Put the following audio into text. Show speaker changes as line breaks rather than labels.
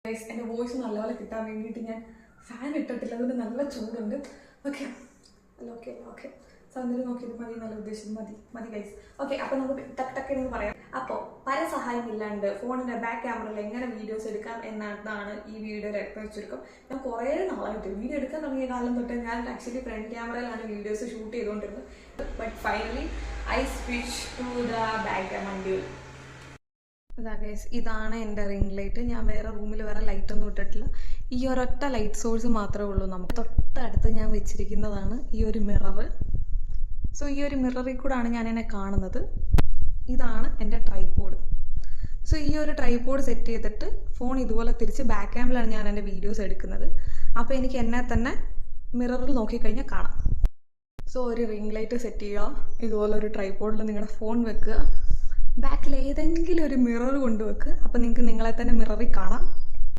എൻ്റെ വോയിസ് നല്ലപോലെ കിട്ടാൻ വേണ്ടിയിട്ട് ഞാൻ ഫാൻ ഇട്ടിട്ടില്ല, അതുകൊണ്ട് നല്ല ചൂടുണ്ട്. ഓക്കെ അല്ല ഓക്കെ ഓക്കെ സൗന്ദര്യം നോക്കിയത് മതി, നല്ല ഉദ്ദേശം മതി ഗൈസ്. ഓക്കെ, അപ്പോൾ നമുക്ക് ടക്കെന്ന് പറയാം. അപ്പോൾ പരസഹായം ഇല്ലാണ്ട് ഫോണിൻ്റെ ബാക്ക് ക്യാമറയിൽ എങ്ങനെ വീഡിയോസ് എടുക്കാം എന്നതാണ് ഈ വീഡിയോയിൽ ചുരുക്കം. ഞാൻ കുറേ നാളായിട്ട് വീഡിയോ എടുക്കാൻ തുടങ്ങിയ കാലം തൊട്ട് ഞാൻ ആക്ച്വലി ഫ്രണ്ട് ക്യാമറയിലാണ് വീഡിയോസ് ഷൂട്ട് ചെയ്തുകൊണ്ടിരുന്നത്. But finally I switch to the back camera. ഇതാ ഗൈസ്, ഇതാണ് എൻ്റെ റിംഗ് ലൈറ്റ്. ഞാൻ വേറെ റൂമിൽ വേറെ ലൈറ്റൊന്നും ഇട്ടിട്ടില്ല. ഈ ഒരൊറ്റ ലൈറ്റ് സോഴ്സ് മാത്രമേ ഉള്ളൂ. നമുക്ക് തൊട്ടടുത്ത് ഞാൻ വെച്ചിരിക്കുന്നതാണ് ഈ ഒരു മിറർ. സോ ഈ ഒരു മിററിൽ കൂടാണ് ഞാൻ എന്നെ കാണുന്നത്. ഇതാണ് എൻ്റെ ട്രൈപോഡ്. സോ ഈ ഒരു ട്രൈപോഡ് സെറ്റ് ചെയ്തിട്ട് ഫോൺ ഇതുപോലെ തിരിച്ച് ബാക്ക് ക്യാമിലാണ് ഞാൻ എൻ്റെ വീഡിയോസ് എടുക്കുന്നത്. അപ്പോൾ എനിക്ക് എന്നെ തന്നെ മിററിൽ നോക്കിക്കഴിഞ്ഞാൽ കാണാം. സോ ഒരു റിംഗ് ലൈറ്റ് സെറ്റ് ചെയ്യുക, ഇതുപോലെ ഒരു ട്രൈപോഡിൽ നിങ്ങളുടെ ഫോൺ വെക്കുക, ബാക്കിൽ ഏതെങ്കിലും ഒരു മിറർ കൊണ്ടുവെക്കുക. അപ്പോൾ നിങ്ങൾക്ക് നിങ്ങളെ തന്നെ മിററിൽ കാണാം.